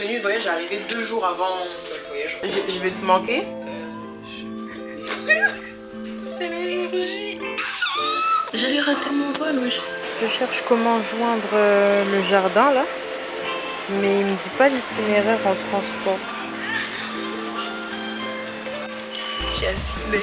tenue de voyage est arrivée 2 jours avant le voyage. Je vais te manquer. C'est la jour J. J'allais rater mon vol, wesh. Je cherche comment joindre le jardin là, mais il me dit pas l'itinéraire en transport. Je suis à Sydney.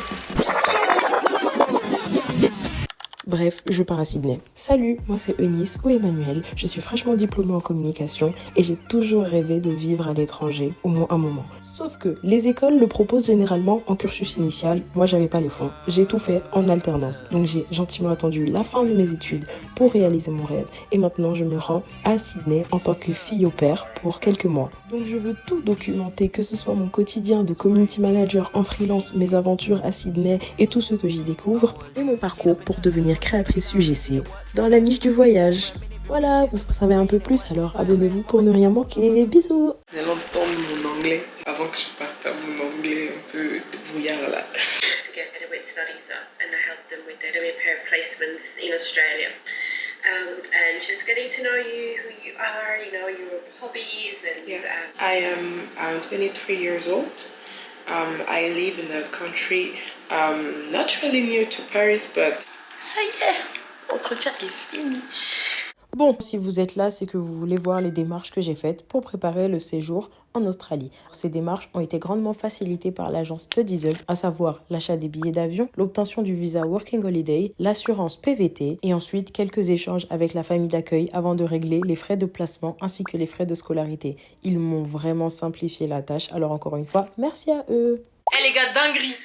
Bref, je pars à Sydney. Salut, moi c'est Eunice ou Emmanuel, je suis fraîchement diplômée en communication et j'ai toujours rêvé de vivre à l'étranger, au moins un moment. Sauf que les écoles le proposent généralement en cursus initial, moi j'avais pas les fonds. J'ai tout fait en alternance, donc j'ai gentiment attendu la fin de mes études pour réaliser mon rêve et maintenant je me rends à Sydney en tant que fille au pair pour quelques mois. Donc je veux tout documenter, que ce soit mon quotidien de community manager en freelance, mes aventures à Sydney et tout ce que j'y découvre, et mon parcours pour devenir créatrice UGC dans la niche du voyage. Voilà, vous en savez un peu plus, alors abonnez-vous pour ne rien manquer. Bisous. Vous allez entendre mon anglais avant que je parte à mon anglais un peu brouillard là. To get Edinburgh studies done, and I helped them with Edinburgh pair placements in Australia. And just getting to know you, who you are, you know, your hobbies and... I'm 23 years old. I live in a country not really near to Paris, but... Ça y est, l'entretien est fini. Bon, si vous êtes là, c'est que vous voulez voir les démarches que j'ai faites pour préparer le séjour en Australie. Ces démarches ont été grandement facilitées par l'agence Studiesum, à savoir l'achat des billets d'avion, l'obtention du visa Working Holiday, l'assurance PVT et ensuite quelques échanges avec la famille d'accueil avant de régler les frais de placement ainsi que les frais de scolarité. Ils m'ont vraiment simplifié la tâche, alors encore une fois, merci à eux. Eh les gars, dinguerie.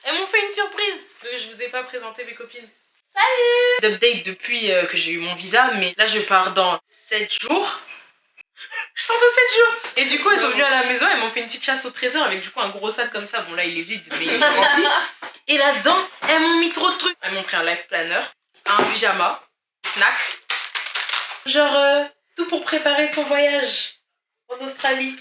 Elles m'ont fait une surprise, donc je vous ai pas présenté mes copines. Salut! D'update depuis que j'ai eu mon visa, mais là je pars dans 7 jours. Je pars dans 7 jours. Et du coup elles sont venues à la maison, elles m'ont fait une petite chasse au trésor avec du coup un gros sac comme ça. Bon là il est vide mais il est rempli. Et là-dedans, elles m'ont mis trop de trucs. Elles m'ont pris un life planner, un pyjama, snack. Genre tout pour préparer son voyage en Australie.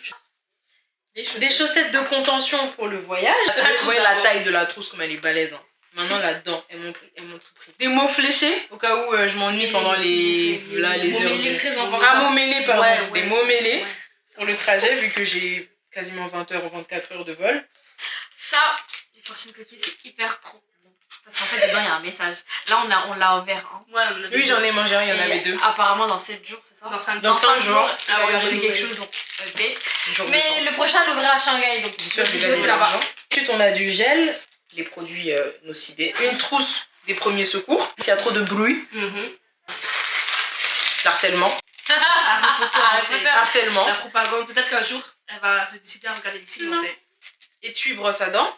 Des chaussettes de contention pour le voyage. Vous voyez la taille de la trousse comme elle est balèze. Hein. Maintenant là-dedans, elles m'ont tout pris. Des mots fléchés, au cas où je m'ennuie pendant les heures. Très important. Ah, mots mêlés, pardon. Ouais. Des mots mêlés pour le trajet, vu que j'ai quasiment 20 heures ou 24 heures de vol. Ça, les fortune cookies, c'est hyper trop bon. Parce qu'en fait, dedans, il y a un message. Là, on l'a ouvert. Hein. Ouais, oui, j'en ai mangé un, il y en avait 2. Apparemment, dans 7 jours, c'est ça? Dans 5 jours, il va y y arriver quelque chose. Donc, mais le prochain, on l'ouvrira à Shanghai. Donc, j'espère que c'est là-bas. Ensuite, on a du gel, les produits nocibés, une trousse des premiers secours. S'il y a trop de bruit, l'harcèlement. Harcèlement. La propagande, peut-être qu'un jour, elle va se décider à regarder les films. En fait. Étui, brosse à dents,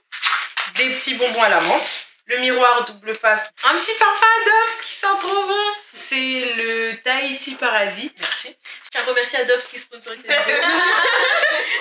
des petits bonbons à la menthe, le miroir double face, un petit parfum Adopt qui sent trop bon. C'est le Tahiti Paradis. Merci. Je tiens à remercier Adopt qui sponsorise cette vidéo.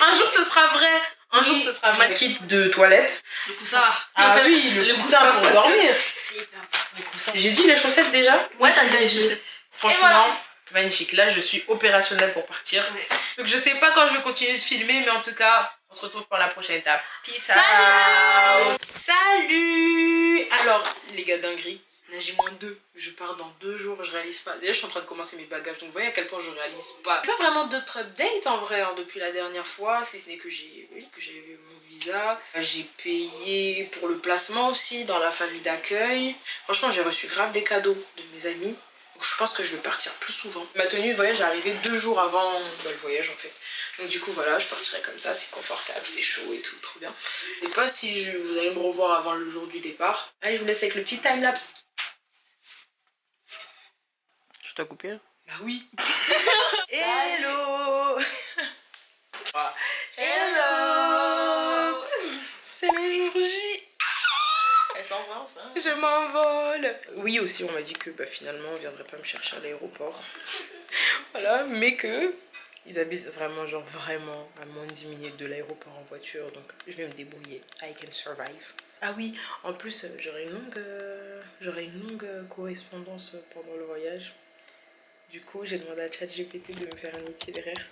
Un jour ce sera vrai. Un jour ce sera vrai. Kit de toilette. Le coussin. Ah oui, le coussin pour dormir. c'est hyper important. J'ai dit les chaussettes déjà? Ouais, t'as dit les chaussettes. Franchement, voilà. Magnifique. Là, je suis opérationnelle pour partir. Ouais. Donc, je sais pas quand je vais continuer de filmer, mais en tout cas, on se retrouve pour la prochaine étape. Peace Salut out. Salut. Alors, les gars, dinguerie. J'ai-2. Je pars dans 2 jours, je réalise pas. Déjà, je suis en train de commencer mes bagages, donc vous voyez à quel point je réalise pas. Pas vraiment d'autres updates en vrai, hein, depuis la dernière fois, si ce n'est que j'ai eu mon visa. J'ai payé pour le placement aussi dans la famille d'accueil. Franchement, j'ai reçu grave des cadeaux de mes amis. Donc je pense que je vais partir plus souvent. Ma tenue de voyage est arrivée 2 jours avant le voyage en fait. Donc du coup voilà, je partirai comme ça, c'est confortable, c'est chaud et tout, trop bien. Je sais pas si vous allez me revoir avant le jour du départ. Allez, je vous laisse avec le petit timelapse. Je t'ai coupé là? Bah oui. Hello. Hello. C'est le jour J. Elle s'en va enfin. Je m'envole. Oui aussi on m'a dit que finalement on viendrait pas me chercher à l'aéroport. Voilà, mais que ils habitent vraiment vraiment à moins de 10 minutes de l'aéroport en voiture, donc je vais me débrouiller. I can survive. Ah oui, en plus j'aurai une longue correspondance pendant le voyage. Du coup j'ai demandé à ChatGPT de me faire un itinéraire.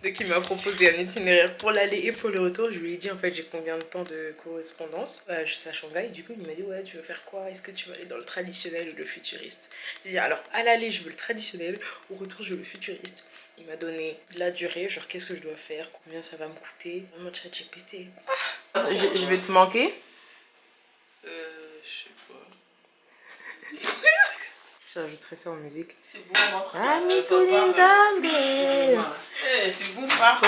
Donc il m'a proposé un itinéraire pour l'aller et pour le retour. Je lui ai dit en fait j'ai combien de temps de correspondance. Je suis à Shanghai. Du coup il m'a dit ouais tu veux faire quoi? Est-ce que tu veux aller dans le traditionnel ou le futuriste? J'ai dit alors à l'aller je veux le traditionnel, au retour je veux le futuriste. Il m'a donné la durée, genre qu'est-ce que je dois faire, combien ça va me coûter. Vraiment ChatGPT. Je vais te manquer. Je sais pas. J'ajouterai ça en musique. C'est bon, moi. Ami Koudim Zambe. C'est bon, pas.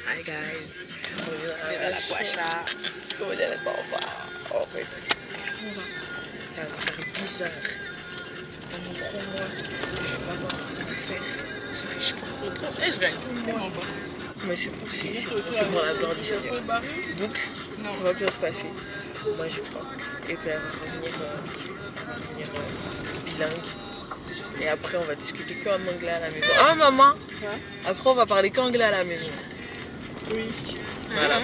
Hi guys. On est à la Poacha. On est à la Samba. En fait, ça va faire bizarre. Pendant 3 mois, je vais pas avoir un concert. Ça fait chaud. Je réalise tellement pas. Mais c'est pour la gloire du Seigneur. Donc, ça va bien se passer. Moi, je crois. Et puis, elle va revenir bilingue. Et après, on va discuter qu'en anglais à la maison. Ah, maman! Ouais. Après, on va parler qu'anglais à la maison. Oui. Voilà.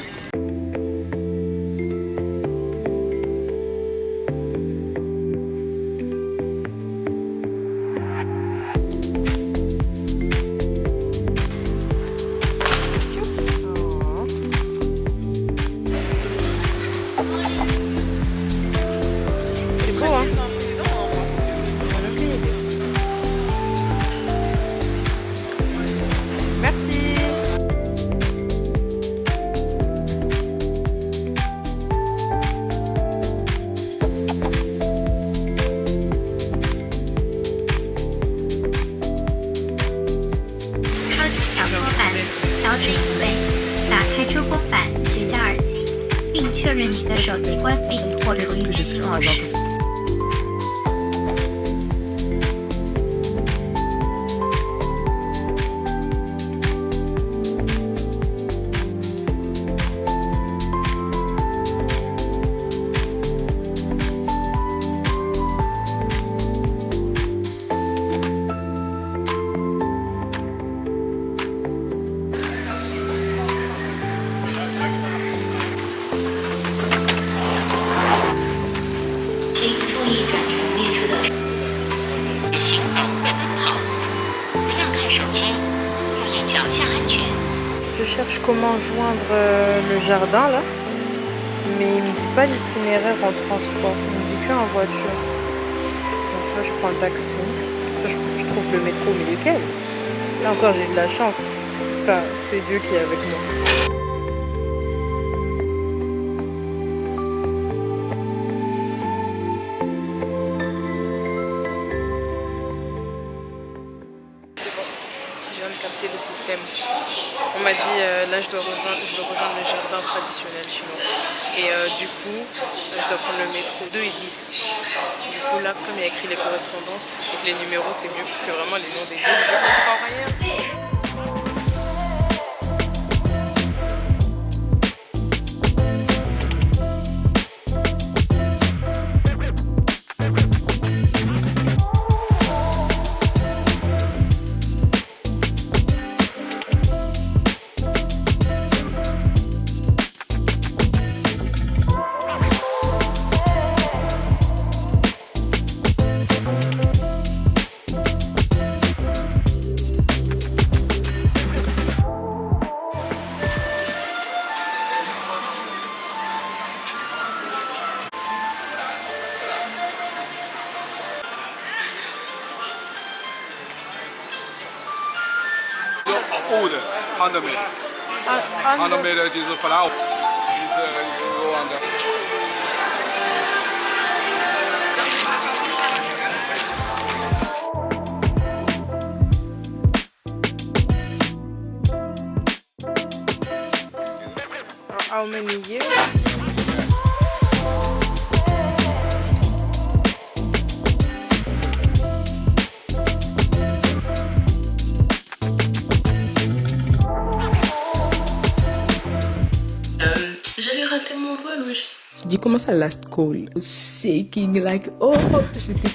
Je cherche comment joindre le jardin là, mais il me dit pas l'itinéraire en transport, il me dit qu'en voiture. Donc soit je prends le taxi, soit je trouve le métro, mais lequel? Là encore j'ai de la chance, enfin c'est Dieu qui est avec moi. Le système. On m'a dit là je dois rejoindre le jardin traditionnel chinois et du coup je dois prendre le métro 2 et 10. Du coup là comme il y a écrit les correspondances et que les numéros c'est mieux parce que vraiment les noms des villes je comprends rien. Oude, 100 meter. 100 meter diese Verlauf. Diese Rwanda. How many years? J'avais raté mon vol, wesh. Dis comment ça last call? Shaking like oh j'étais.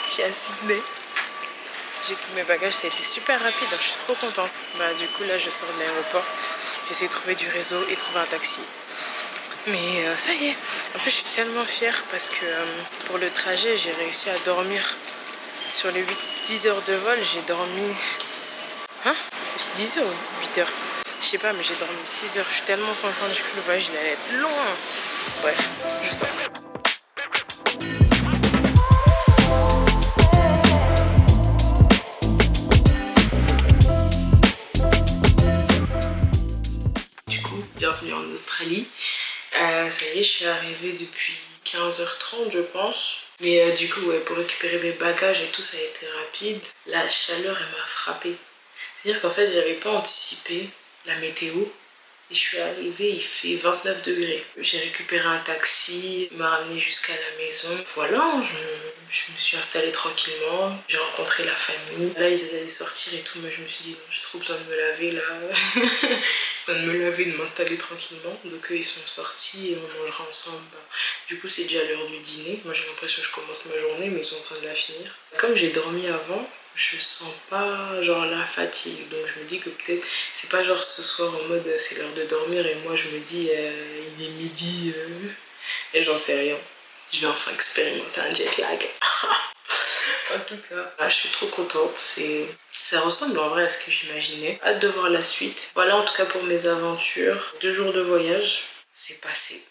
Je suis à Sydney. J'ai tous mes bagages, ça a été super rapide, donc je suis trop contente. Bah du coup là je sors de l'aéroport, j'essaie de trouver du réseau et trouver un taxi. Mais ça y est, en plus je suis tellement fière parce que pour le trajet j'ai réussi à dormir. Sur les 10 heures de vol, j'ai dormi... 10 heures ou 8 heures? Je sais pas, mais j'ai dormi 6 heures. Je suis tellement contente, j'ai cru que le voyage il allait être long. Bref, je sors. Du coup, bienvenue en Australie. Ça y est, je suis arrivée depuis 15h30 je pense. Mais du coup, ouais, pour récupérer mes bagages et tout, ça a été rapide. La chaleur, elle m'a frappée. C'est-à-dire qu'en fait, j'avais pas anticipé la météo. Et je suis arrivée, il fait 29 degrés. J'ai récupéré un taxi, il m'a ramené jusqu'à la maison. Voilà, je me suis installée tranquillement. J'ai rencontré la famille. Là, ils allaient sortir et tout, mais je me suis dit, non, j'ai trop besoin de me laver là. J'ai besoin de me laver, de m'installer tranquillement. Donc eux, ils sont sortis et on mangera ensemble. Du coup, c'est déjà l'heure du dîner. Moi, j'ai l'impression que je commence ma journée, mais ils sont en train de la finir. Comme j'ai dormi avant, je sens pas genre la fatigue, donc je me dis que peut-être c'est pas genre ce soir en mode c'est l'heure de dormir et moi je me dis il est midi et j'en sais rien. Je vais enfin expérimenter un jet lag. En tout cas, je suis trop contente, ça ressemble en vrai à ce que j'imaginais. Hâte de voir la suite. Voilà en tout cas pour mes aventures. 2 jours de voyage, c'est passé.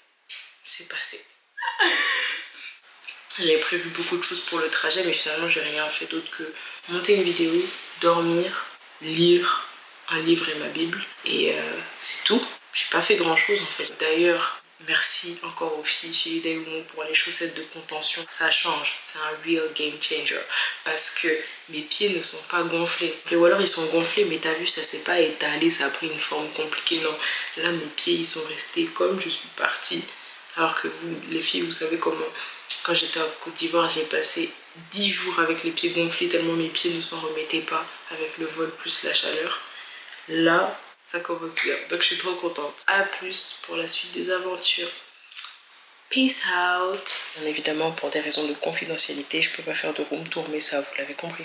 J'avais prévu beaucoup de choses pour le trajet, mais finalement j'ai rien fait d'autre que monter une vidéo, dormir, lire un livre et ma Bible. Et c'est tout. J'ai pas fait grand chose en fait. D'ailleurs, merci encore aux filles chez Idéoumon pour les chaussettes de contention. Ça change, c'est un real game changer. Parce que mes pieds ne sont pas gonflés. Ou alors ils sont gonflés, mais t'as vu, ça s'est pas étalé, ça a pris une forme compliquée. Non, là mes pieds ils sont restés comme je suis partie. Alors que vous, les filles, vous savez comment, quand j'étais en Côte d'Ivoire, j'ai passé 10 jours avec les pieds gonflés tellement mes pieds ne s'en remettaient pas avec le vol plus la chaleur. Là, ça commence bien. Donc je suis trop contente. A plus pour la suite des aventures. Peace out. Bien évidemment, pour des raisons de confidentialité, je peux pas faire de room tour, mais ça, vous l'avez compris.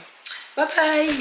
Bye bye.